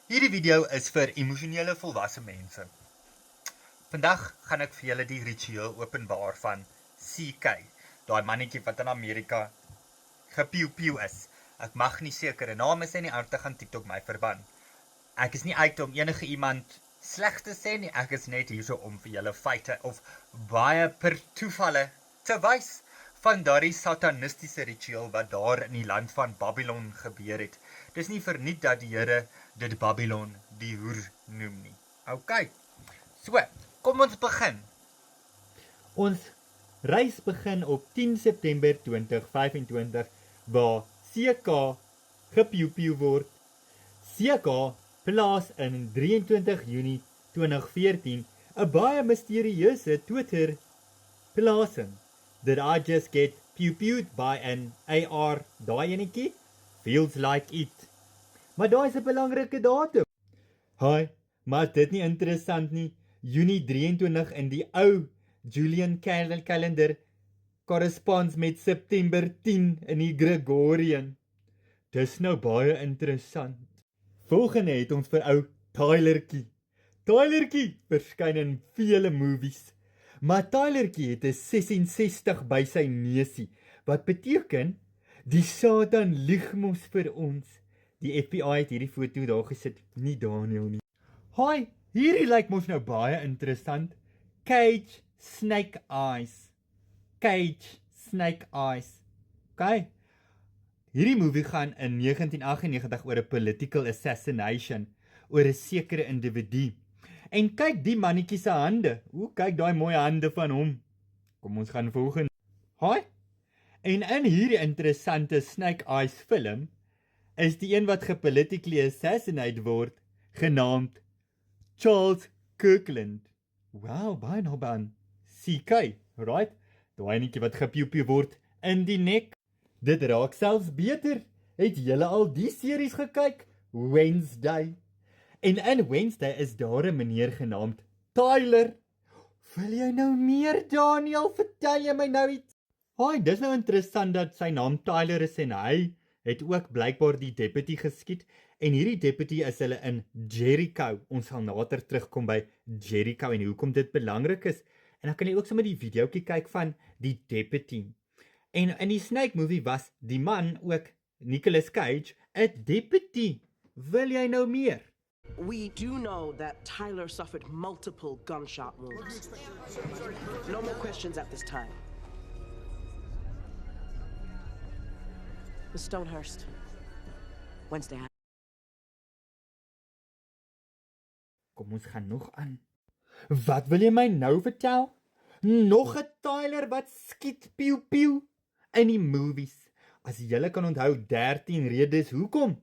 Hierdie video is vir emosionele volwasse mense. Vandag gaan ek vir julle die ritueel openbaar van CK, daai mannetjie wat in Amerika gepiu-piu is. Ek mag nie sekere name sê nie, anders gaan TikTok my verban. Ek is nie uit om enige iemand sleg te sê nie, ek is net hierso om vir julle feite of baie per toevalle te wys van daardie satanistiese ritueel wat daar in die land van Babylon gebeur het. Dis nie verniet dat die Here dit Babylon die hoer noem nie. OK, so, kom ons begin. Ons reis begin op 10 September 2025 waar CK gepiu-piu word. CK plaas in 23 Junie 2014 'n baie misterieuse Twitter plasing. Did I just get pew-pewed by an AR daai enetjie? Feels like it. Maar daai is 'n belangrike datum. Hi, maar dit nie interessant nie. Junie 23 in die ou Julian kalender corresponds met September 10 in die Gregorian. Dis nou baie interessant. Volgende het ons vir ou Tylertjie. Tylertjie verskyn in vele movies. Maar Tylertjie het 'n 66 by sy neusie, wat beteken die Satan lieg mos vir ons. Die FBI het hierdie foto daar gesit, nie Daniel nie. Hi, hierdie lyk mos nou baie interessant. Cage Snake Eyes. Cage Snake Eyes. OK. Hierdie movie gaan in 1998 oor 'n political assassination oor 'n sekere individu. En kyk die mannetjie se hande. Kyk daai mooi hande van hom. Kom ons gaan volgende. Hi. En in hierdie interessante Snake Eyes film is die een wat gepolitically assassinate word genaamd Charles Kirkland. Wow, baie naby aan CK, right? Daai enetjie wat gepiu-piu word in die nek. Dit raak selfs beter. Het julle al die series gekyk? Wednesday. En in Wednesday is daar 'n meneer genaamd Tyler. Wil jy nou meer, Daniel? Vertel jy my nou iets? Haai, dis nou interessant dat sy naam Tyler is en hy het ook blykbaar die deputy geskiet. En hierdie deputy is hulle in Jericho. Ons sal later terugkom by Jericho en hoekom dit belangrik is. En dan kan jy ook sommer die videoetjie kyk van die deputy. En in die Snake movie was die man ook Nicolas Cage 'n deputy. Wil jy nou meer? We do know that Tyler suffered multiple gunshot wounds. No more questions at this time. Miss Stonehurst, Wednesday. Kom ons gaan nog aan. Wat wil jy my nou vertel? Nog 'n Tyler wat skiet piu-piu in die movies. As julle kan onthou 13 redes hoekom.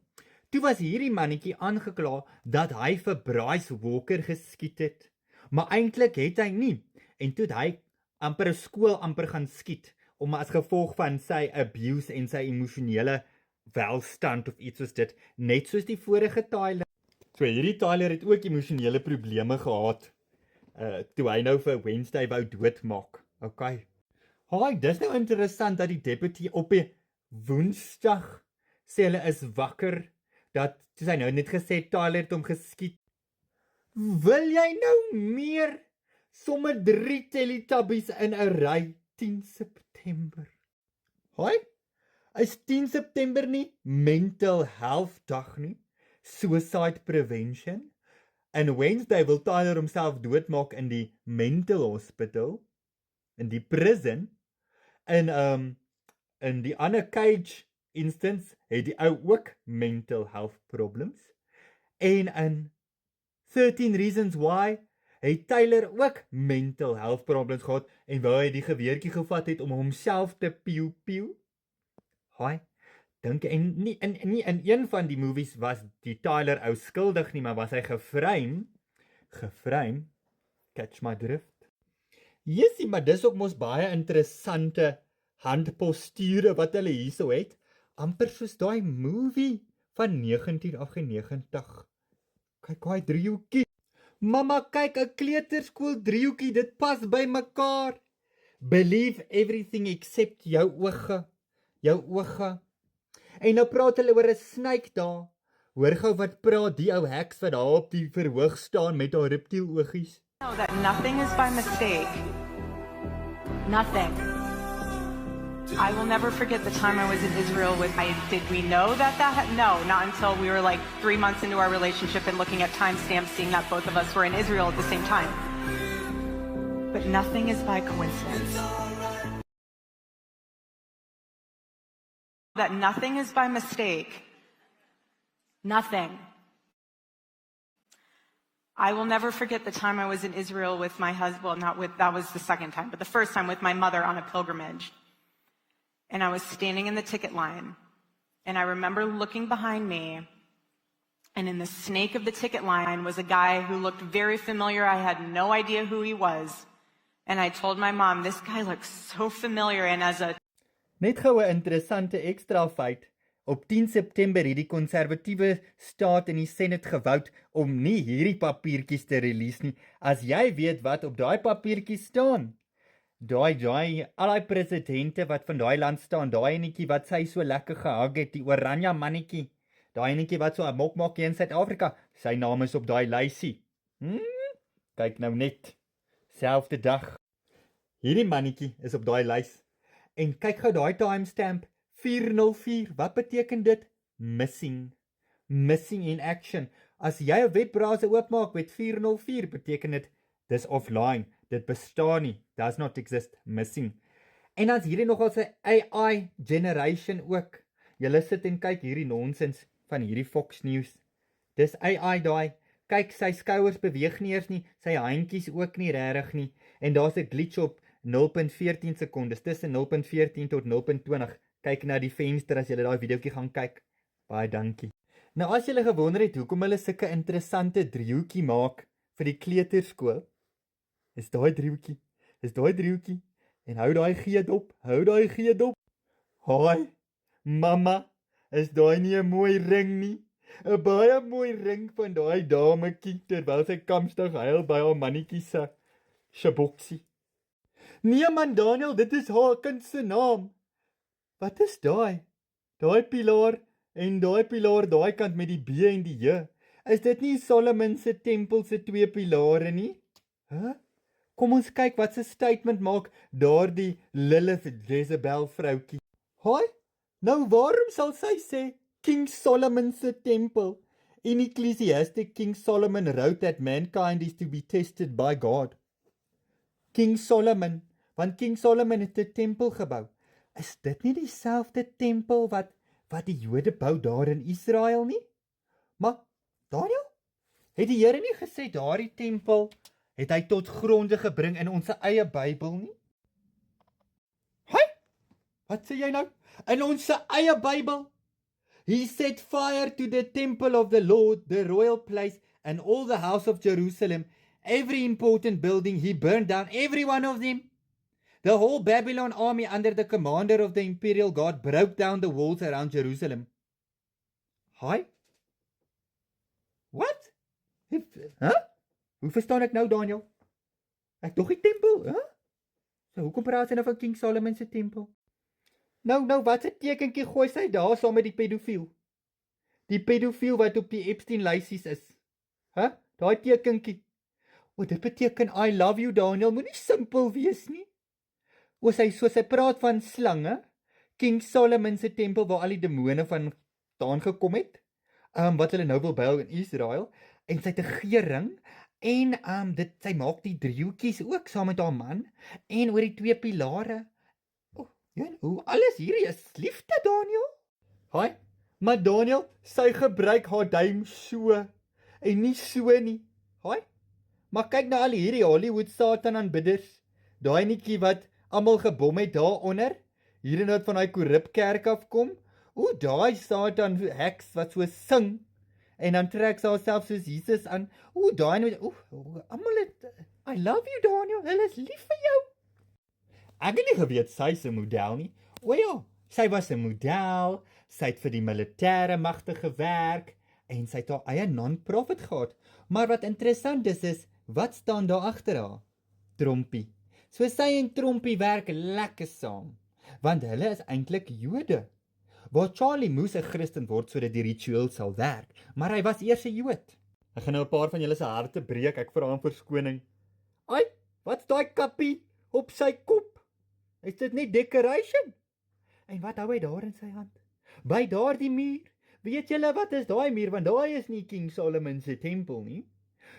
Toe was hierdie mannetjie aangekla dat hy vir Bryce Walker geskiet het. Maar eintlik het hy nie. En toe het hy amper 'n skool amper gaan skiet om as gevolg van sy abuse en sy emosionele welstand of iets soos dit, net soos die vorige Tyler. So hierdie Tyler het ook emosionele probleme gehad. Toe hy nou vir Wednesday wou doodmaak. OK. Haai, dis nou interessant dat die deputy op 'n Woensdag sê hulle is wakker. Dat soos hy nou net gesê Tyler het hom geskiet. Wil jy nou meer? Somme 3 Teletubbies in 'n ry 10 September. Hoi? Is 10 September nie mental health dag nie? Suicide prevention? En Wednesday wil Tyler homself doodmaak in die mental hospital, in die prison. En in die ander Cage instance het die ou ook mental health problems. En in 13 Reasons Why het Tyler ook mental health problems gehad en wou hy die geweertjie gevat het om homself te piu-piu. Haai, dink en nie in een van die movies was die Tyler ou skuldig nie, maar was hy geframe, catch my drift. Jessie, maar dis ook mos baie interessante handposture wat hulle hierso het. Amper soos daai movie van 1998. Kyk daai driehoekie. Mamma, kyk 'n kleuterskool driehoekie, dit pas by mekaar. Believe everything except jou oë. En nou praat hulle oor 'n snake daar Hoor gou wat praat die ou heks wat daar op die verhoog staan met haar reptieloogies. Know that nothing is by mistake. Nothing. I will never forget the time I was in Israel with. Did we know that no, not until we were like 3 months into our relationship and looking at timestamps, seeing that both of us were in Israel at the same time. But nothing is by coincidence. That nothing is by mistake. Nothing. I will never forget the time I was in Israel with my husband. Well, that was the second time, but the first time with my mother on a pilgrimage. And I was standing in the ticket line. And I remember looking behind me. And in the snake of the ticket line was a guy who looked very familiar. I had no idea who he was. And I told my mom, this guy looks so familiar. And as a Net gou 'n interessante ekstra feit. Op 10 September het die konservatiewe staat in die Senate gewout om nie hierdie papiertjies te release nie. As jy weet wat op daai papiertjies staan. Al die presidente wat van daai land staan, daai enetjie wat sy so lekker gehag het, die oranje mannetjie. Daai enetjie wat so 'n mok maak hier in Suid-Afrika, sy naam is op daai lysie. Kyk nou net. Selfde dag. Hierdie mannetjie is op daai lys. En kyk gou daai timestamp 404. Wat beteken dit? Missing. Missing in action. As jy 'n webbrowser oopmaak met 404, beteken dit dis offline. Dit bestaan nie. Does not exist. Missing. En dan is hierdie nogal 'n AI generation ook. Julle sit en kyk hierdie nonsens van hierdie Fox News. Dis AI daai. Kyk, sy skouers beweeg nie eers nie, sy handjies ook nie regtig nie. En daar's 'n glitch op 0.14 sekondes, tussen 0.14 tot 0.20. Kyk na die venster as jy daai videoetjie gaan kyk. Baie dankie. Nou as jy gewonder het hoekom hulle sulke interessante driehoekie maak vir die kleuterskool, is daai driehoekie. En hou daai G dop, Haai, mamma, is daai nie 'n mooi ring nie? 'n Baie mooi ring van daai dametjie terwyl sy kamstig huil by haar mannetjie se shaboksie. Nee man Daniel, dit is haar kind se naam. Wat is daai? Daai pilaar en daai pilaar daai kant met die B en die J. Is dit nie Solomon se tempel se 2 pilare nie? Kom ons kyk wat se statement maak daardie Lilith Jezebel vroutjie. Haai, nou waarom sal sy sê King Solomon se tempel? In Ecclesiastes, King Solomon wrote that mankind is to be tested by God. King Solomon, want King Solomon het 'n tempel gebou. Is dit nie dieselfde tempel wat die Jode bou daar in Israel nie? Maar Daniel, het die Here nie gesê daardie tempel het hy tot gronde gebring in ons eie Bybel nie? Hoi, wat sê jy nou? In ons eie Bybel? He set fire to the temple of the Lord, the royal place, and all the house of Jerusalem. Every important building he burned down, every one of them. The whole Babylon army under the commander of the imperial guard broke down the walls around Jerusalem. Hi? What? Hoe verstaan ek nou, Daniel? Ek dog die tempel, So, hoekom praat sy nou van King Solomon se tempel? Nou, wat 'n tekentjie gooi sy daar saam met die pedofiel? Die pedofiel wat op die Epstein-lysies is. Daai tekentjie. Dit beteken I love you, Daniel, moenie simpel wees nie. Sy praat van slange, King Solomon se tempel waar al die demone vandaan gekom het, wat hulle nou wil bou in Israel, en sy het 'n G-ring, en sy maak die driehoekies ook saam met haar man, en oor die 2 pilare. Alles hierdie is liefde, Daniel. Haai, maar Daniel, sy gebruik haar duim so, en nie so nie. Haai, maar kyk na al hierdie Hollywood Satan aanbidders, daai netjie wat almal gebom het daaronder, hier en wat van daai korrupkerk afkom, daai Satan heks wat so sing, en dan trek sy haarself soos Jesus aan, daai, almal het, I love you, Daniel, hulle is lief vir jou. Ek het nie geweet sy is 'n model nie. Sy was 'n model, sy het vir die militêre magte gewerk, en sy het haar eie non-profit gehad. Maar wat interessant is, wat staan daar agter haar? Trompie. So sy en Trompie werk lekker saam, want hulle is eintlik Jode. waar Charlie moes 'n Christen word sodat die ritueel sal werk, maar hy was eers 'n Jood. Ek gaan nou 'n paar van julle se harte breek, ek vra om verskoning. Ai, wat's daai kappie op sy kop? Is dit nie decoration? En wat hou hy daar in sy hand? By daardie muur. Weet julle wat is daai muur? Want daai is nie King Solomon se tempel nie.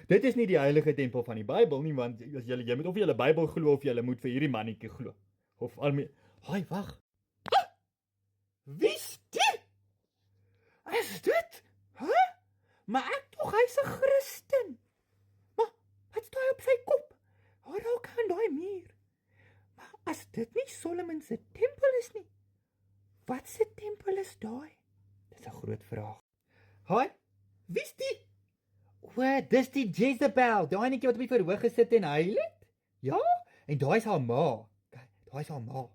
Dit is nie die heilige tempel van die Bybel nie, want as jy moet of jy die Bybel glo of jy moet vir hierdie mannetjie glo. Of alme. Haai, wag. Wie's dit? Is dit? Maar ek tog hy's 'n Christen. Maar wat staan op sy kop? Waar raak aan daai muur? Maar as dit nie Solomon se tempel is nie, wat se tempel is daai? Dis 'n groot vraag. Haai, wie's die? O, dis die Jezebel, daai netjie wat op die verhoog gesit en huil het? Ja, en daai's haar ma. Kyk, daai's haar ma.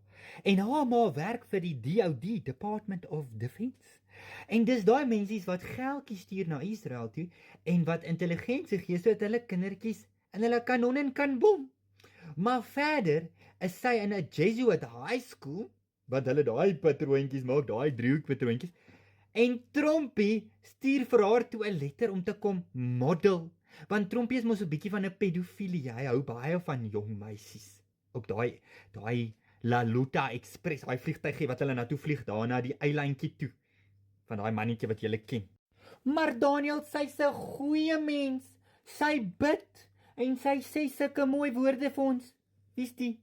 En haar ma werk vir die DoD, Department of Defense. En dis daai mensies wat geldjies stuur na Israel toe en wat intelligensie gee sodat hulle kindertjies in hulle kanonne kan bom. Maar verder is sy in 'n Jesuit high school wat hulle daai patroontjies maak, daai driehoekpatroontjies. En Trompie stuur vir haar toe 'n letter om te kom model, want Trompie is mos 'n bietjie van 'n pedofilie. Hy hou baie van jong meisies. Op daai La Luta Express, daai vliegtuigie wat hulle na toe vlieg daar na die eilandjie toe. Van daai mannetjie wat julle ken. Maar Daniel, sy's 'n goeie mens. Sy bid en sy sê sulke mooi woorde vir ons. Wie's die?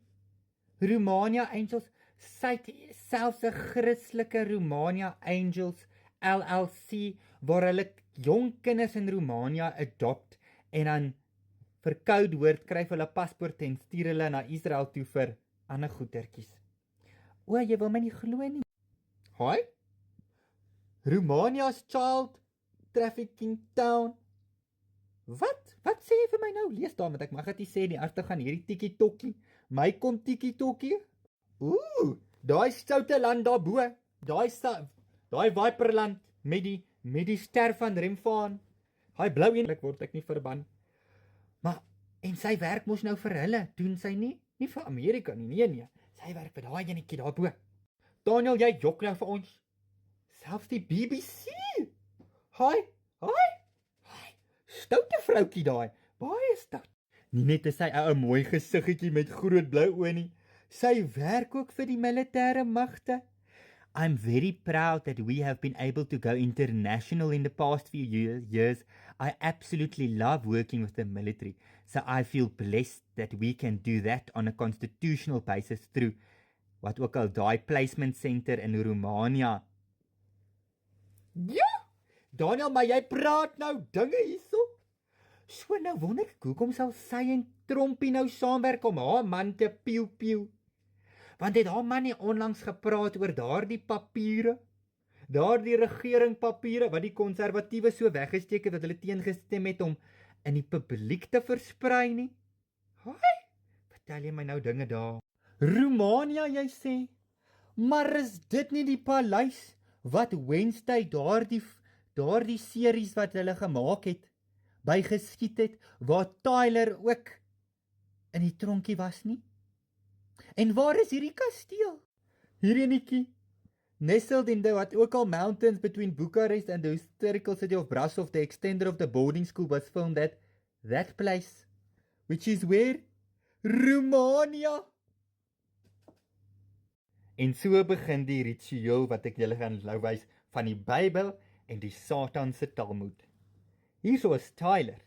Romania Angels. Sy het selfs 'n Christelike Romania Angels LLC waar hulle jong kinders in Romania adopt en dan vir code word kry vir hulle paspoort en stuur hulle na Israel toe vir ander goedertjies. O, jy wil my nie glo nie. Haai? Romania's Child Trafficking Town. Wat? Wat sê jy vir my nou? Lees daar, want ek mag dit nie sê nie. Agter gaan hierdie tikkie-tokkie. My kom tikkie-tokkie. Ooh, daai stoute land daarbo. Daai Viperland met die ster van Remfaan. Daai blou een word ek nie verban. Maar en sy werk mos nou vir hulle, doen sy nie? Nie vir Amerika nie, nee. Sy werk vir daai enetjie daarbo. Daniel, jy jok nou vir ons. Selfs die BBC. Haai. Stoute vroutjie daai. Baie stout. Nie net is sy 'n mooi gesiggetjie met groot blou oë nie. Sy werk ook vir die militêre magte. I'm very proud that we have been able to go international in the past few years. I absolutely love working with the military, so I feel blessed that we can do that on a constitutional basis through wat ook al daai placement center in Romania. Ja, Daniel, maar jy praat nou dinge hierso. So nou wonder ek hoekom sal sy en Trompie nou saamwerk om haar man te pieu. Want het haar man nie onlangs gepraat oor daardie papiere? Daardie regeringpapiere wat die konservatiewes so weggesteek het dat hulle teengestem het om in die publiek te versprei nie? Haai, vertel jy my nou dinge daar? Romania, jy sê? Maar is dit nie die paleis wat Wednesday daardie series wat hulle gemaak het, by geskiet het, waar Tyler ook in die tronkie was nie? En waar is hierdie kasteel? Hierdie enetjie, nestled in the what ook al mountains between Bucharest and the historical city of Brasov, the extender of the boarding school was filmed at that place, which is where? Romania. En so begin die ritueel wat ek julle gaan nou wys van die Bybel en die Satan se Talmud. Hierso is Tyler.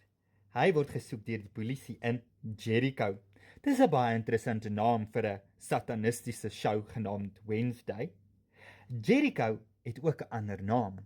Hy word gesoek deur die polisie in Jericho. Dis 'n baie interessante naam vir 'n satanistiese show genaamd Wednesday. Jericho het ook 'n ander naam.